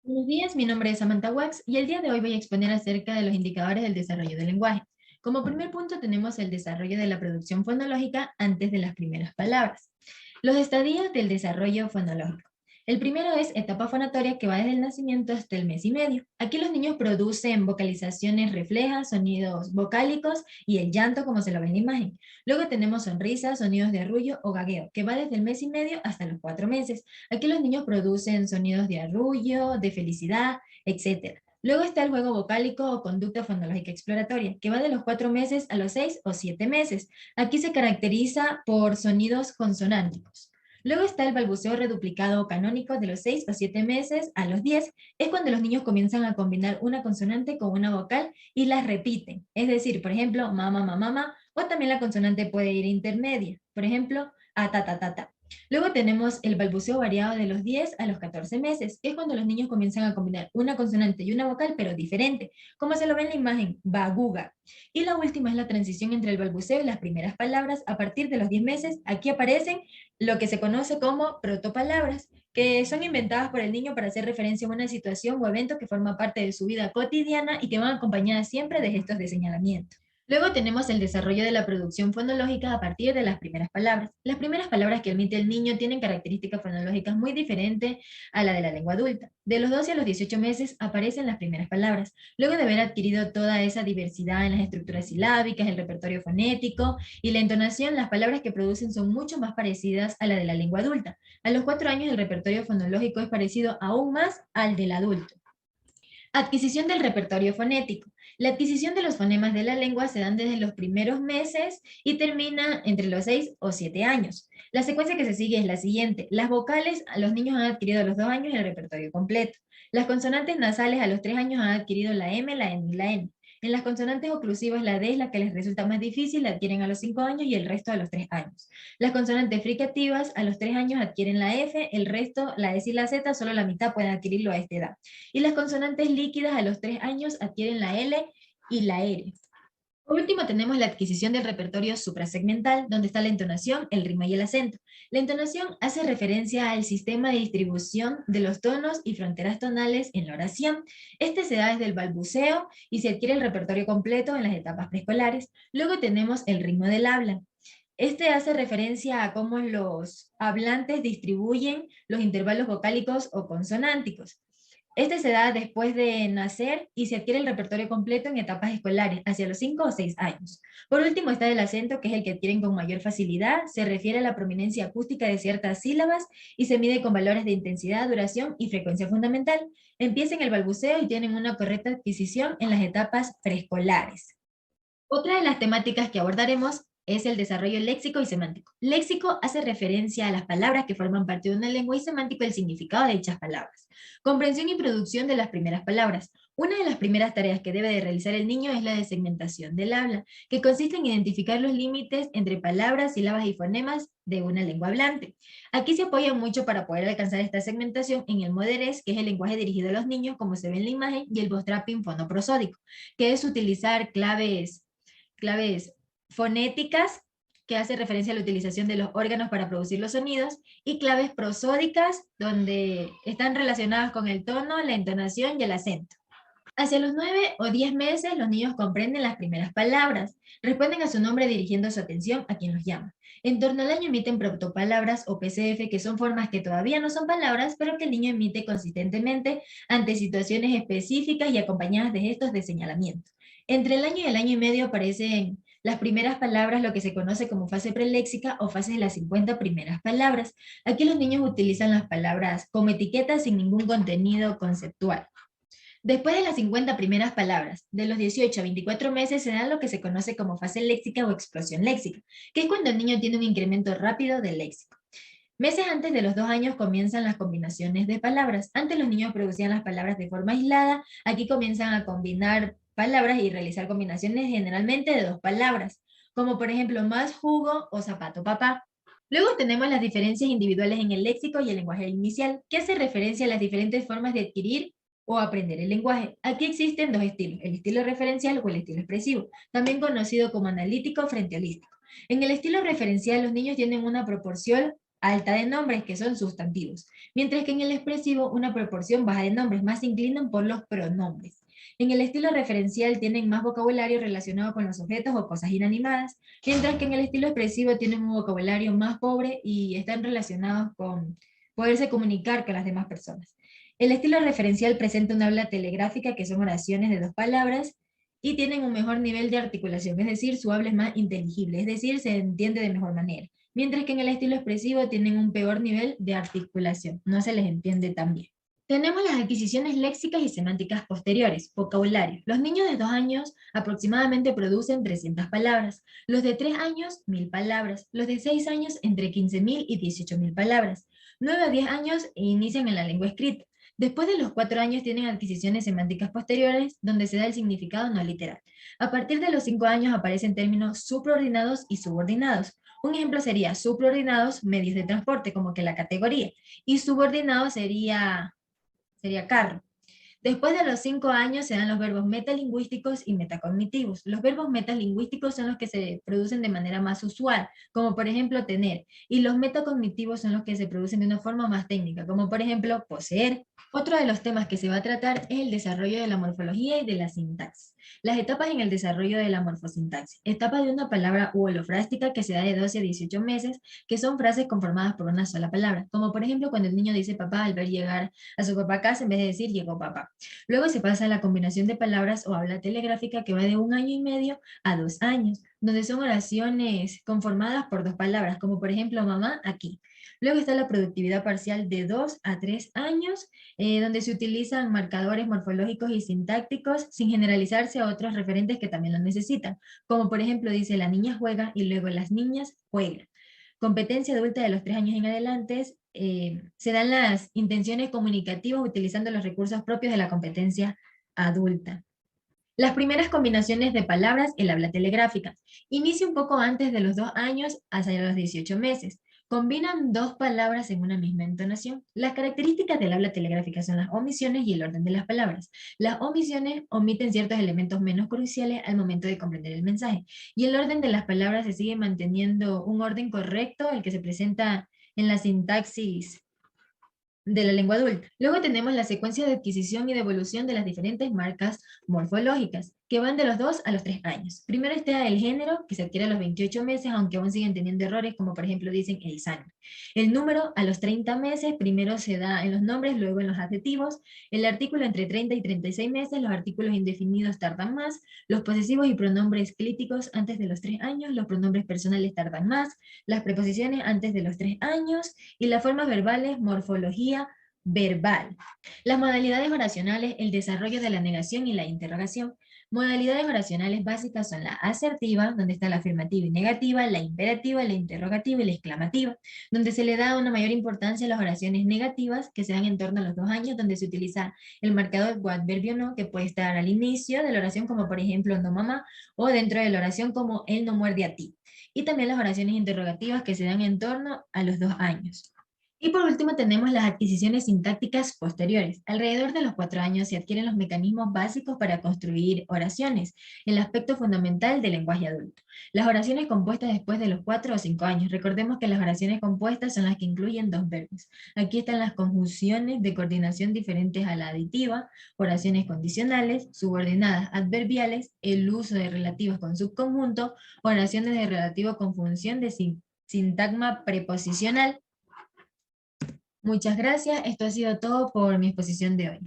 Buenos días, mi nombre es Samantha Wax y el día de hoy voy a exponer acerca de los indicadores del desarrollo del lenguaje. Como primer punto tenemos el desarrollo de la producción fonológica antes de las primeras palabras. Los estadios del desarrollo fonológico. El primero es etapa fonatoria que va desde el nacimiento hasta el mes y medio. Aquí los niños producen vocalizaciones reflejas, sonidos vocálicos y el llanto como se lo ve en la imagen. Luego tenemos sonrisas, sonidos de arrullo o gagueo, que va desde el mes y medio hasta los 4 meses. Aquí los niños producen sonidos de arrullo, de felicidad, etc. Luego está el juego vocálico o conducta fonológica exploratoria, que va de los 4 meses a los 6 o 7 meses. Aquí se caracteriza por sonidos consonánticos. Luego está el balbuceo reduplicado o canónico de los 6 o 7 meses a los 10. Es cuando los niños comienzan a combinar una consonante con una vocal y las repiten. Es decir, por ejemplo, mamá, mamá, mamá, o también la consonante puede ir intermedia. Por ejemplo, a, ta, ta, ta, ta. Luego tenemos el balbuceo variado de los 10 a los 14 meses, que es cuando los niños comienzan a combinar una consonante y una vocal, pero diferente, como se lo ve en la imagen, baguga. Y la última es la transición entre el balbuceo y las primeras palabras a partir de los 10 meses. Aquí aparecen lo que se conoce como protopalabras, que son inventadas por el niño para hacer referencia a una situación o evento que forma parte de su vida cotidiana y que van acompañadas siempre de gestos de señalamiento. Luego tenemos el desarrollo de la producción fonológica a partir de las primeras palabras. Las primeras palabras que emite el niño tienen características fonológicas muy diferentes a la de la lengua adulta. De los 12 a los 18 meses aparecen las primeras palabras. Luego de haber adquirido toda esa diversidad en las estructuras silábicas, el repertorio fonético y la entonación, las palabras que producen son mucho más parecidas a la de la lengua adulta. A los 4 años el repertorio fonológico es parecido aún más al del adulto. Adquisición del repertorio fonético. La adquisición de los fonemas de la lengua se dan desde los primeros meses y termina entre los 6 o 7 años. La secuencia que se sigue es la siguiente. Las vocales, los niños han adquirido a los 2 años el repertorio completo. Las consonantes nasales a los 3 años han adquirido la M, la N y la N. En las consonantes oclusivas, la D es la que les resulta más difícil, la adquieren a los 5 años y el resto a los 3 años. Las consonantes fricativas a los 3 años adquieren la F, el resto, la S y la Z, solo la mitad pueden adquirirlo a esta edad. Y las consonantes líquidas a los 3 años adquieren la L y la R. Por último, tenemos la adquisición del repertorio suprasegmental, donde está la entonación, el ritmo y el acento. La entonación hace referencia al sistema de distribución de los tonos y fronteras tonales en la oración. Este se da desde el balbuceo y se adquiere el repertorio completo en las etapas preescolares. Luego tenemos el ritmo del habla. Este hace referencia a cómo los hablantes distribuyen los intervalos vocálicos o consonánticos. Este se da después de nacer y se adquiere el repertorio completo en etapas escolares, hacia los 5 o 6 años. Por último está el acento, que es el que adquieren con mayor facilidad, se refiere a la prominencia acústica de ciertas sílabas y se mide con valores de intensidad, duración y frecuencia fundamental. Empieza en el balbuceo y tienen una correcta adquisición en las etapas preescolares. Otra de las temáticas que abordaremos es el desarrollo léxico y semántico. Léxico hace referencia a las palabras que forman parte de una lengua y semántico el significado de dichas palabras. Comprensión y producción de las primeras palabras. Una de las primeras tareas que debe de realizar el niño es la de segmentación del habla, que consiste en identificar los límites entre palabras, sílabas y fonemas de una lengua hablante. Aquí se apoya mucho para poder alcanzar esta segmentación en el moderés, que es el lenguaje dirigido a los niños, como se ve en la imagen, y el bootstrapping fonoprosódico, que es utilizar claves fonéticas, que hace referencia a la utilización de los órganos para producir los sonidos, y claves prosódicas, donde están relacionadas con el tono, la entonación y el acento. Hacia los 9 o 10 meses, los niños comprenden las primeras palabras, responden a su nombre dirigiendo su atención a quien los llama. En torno al año emiten protopalabras o PCF, que son formas que todavía no son palabras, pero que el niño emite consistentemente ante situaciones específicas y acompañadas de gestos de señalamiento. Entre el año y el año y medio aparecen las primeras palabras, lo que se conoce como fase preléxica o fase de las 50 primeras palabras. Aquí los niños utilizan las palabras como etiquetas sin ningún contenido conceptual. Después de las 50 primeras palabras, de los 18 a 24 meses se da lo que se conoce como fase léxica o explosión léxica, que es cuando el niño tiene un incremento rápido del léxico. Meses antes de los 2 años comienzan las combinaciones de palabras. Antes los niños producían las palabras de forma aislada, aquí comienzan a combinar palabras y realizar combinaciones generalmente de 2 palabras, como por ejemplo más jugo o zapato papá. Luego tenemos las diferencias individuales en el léxico y el lenguaje inicial, que hace referencia a las diferentes formas de adquirir o aprender el lenguaje. Aquí existen 2 estilos, el estilo referencial o el estilo expresivo, también conocido como analítico frente holístico. En el estilo referencial, los niños tienen una proporción alta de nombres, que son sustantivos, mientras que en el expresivo una proporción baja de nombres, más se inclinan por los pronombres. En el estilo referencial tienen más vocabulario relacionado con los objetos o cosas inanimadas, mientras que en el estilo expresivo tienen un vocabulario más pobre y están relacionados con poderse comunicar con las demás personas. El estilo referencial presenta una habla telegráfica, que son oraciones de 2 palabras, y tienen un mejor nivel de articulación, es decir, su habla es más inteligible, es decir, se entiende de mejor manera. Mientras que en el estilo expresivo tienen un peor nivel de articulación, no se les entiende tan bien. Tenemos las adquisiciones léxicas y semánticas posteriores, vocabulario. Los niños de 2 años aproximadamente producen 300 palabras, los de 3 años 1000 palabras, los de 6 años entre 15.000 y 18.000 palabras. 9 a 10 años inician en la lengua escrita. Después de los 4 años tienen adquisiciones semánticas posteriores, donde se da el significado no literal. A partir de los 5 años aparecen términos supraordinados y subordinados. Un ejemplo sería supraordinados, medios de transporte, como que la categoría, y subordinados sería carro. Después de los 5 años se dan los verbos metalingüísticos y metacognitivos. Los verbos metalingüísticos son los que se producen de manera más usual, como por ejemplo tener, y los metacognitivos son los que se producen de una forma más técnica, como por ejemplo poseer. Otro de los temas que se va a tratar es el desarrollo de la morfología y de la sintaxis. Las etapas en el desarrollo de la morfosintaxis. Etapa de una palabra u holofrástica, que se da de 12 a 18 meses, que son frases conformadas por una sola palabra, como por ejemplo cuando el niño dice papá al ver llegar a su papá a casa en vez de decir llegó papá. Luego se pasa a la combinación de palabras o habla telegráfica, que va de 1 año y medio a 2 años, donde son oraciones conformadas por 2 palabras, como por ejemplo mamá aquí. Luego está la productividad parcial de 2 a 3 años, donde se utilizan marcadores morfológicos y sintácticos sin generalizarse a otros referentes que también lo necesitan, como por ejemplo dice la niña juega y luego las niñas juegan. Competencia adulta de los 3 años en adelante, se dan las intenciones comunicativas utilizando los recursos propios de la competencia adulta. Las primeras combinaciones de palabras, el habla telegráfica. Inicia un poco antes de los 2 años hacia los 18 meses. Combinan 2 palabras en una misma entonación. Las características del habla telegráfica son las omisiones y el orden de las palabras. Las omisiones omiten ciertos elementos menos cruciales al momento de comprender el mensaje. Y el orden de las palabras se sigue manteniendo un orden correcto, el que se presenta en la sintaxis de la lengua adulta. Luego tenemos la secuencia de adquisición y de evolución de las diferentes marcas morfológicas, que van de los 2 a los 3 años. Primero está el género, que se adquiere a los 28 meses, aunque aún siguen teniendo errores, como por ejemplo dicen el sano. El número a los 30 meses, primero se da en los nombres, luego en los adjetivos. El artículo entre 30 y 36 meses, los artículos indefinidos tardan más. Los posesivos y pronombres clíticos antes de los 3 años, los pronombres personales tardan más. Las preposiciones antes de los 3 años, y las formas verbales, morfología verbal. Las modalidades oracionales, el desarrollo de la negación y la interrogación. Modalidades oracionales básicas son la asertiva, donde está la afirmativa y negativa, la imperativa, la interrogativa y la exclamativa, donde se le da una mayor importancia a las oraciones negativas, que se dan en torno a los 2 años, donde se utiliza el marcador o adverbio no, que puede estar al inicio de la oración, como por ejemplo no mamá, o dentro de la oración como él no muerde a ti. Y también las oraciones interrogativas, que se dan en torno a los 2 años. Y por último tenemos las adquisiciones sintácticas posteriores. Alrededor de los 4 años se adquieren los mecanismos básicos para construir oraciones, el aspecto fundamental del lenguaje adulto. Las oraciones compuestas después de los 4 o 5 años. Recordemos que las oraciones compuestas son las que incluyen 2 verbos. Aquí están las conjunciones de coordinación diferentes a la aditiva, oraciones condicionales, subordinadas adverbiales, el uso de relativos con subconjunto, oraciones de relativo con función de sintagma preposicional. Muchas gracias. Esto ha sido todo por mi exposición de hoy.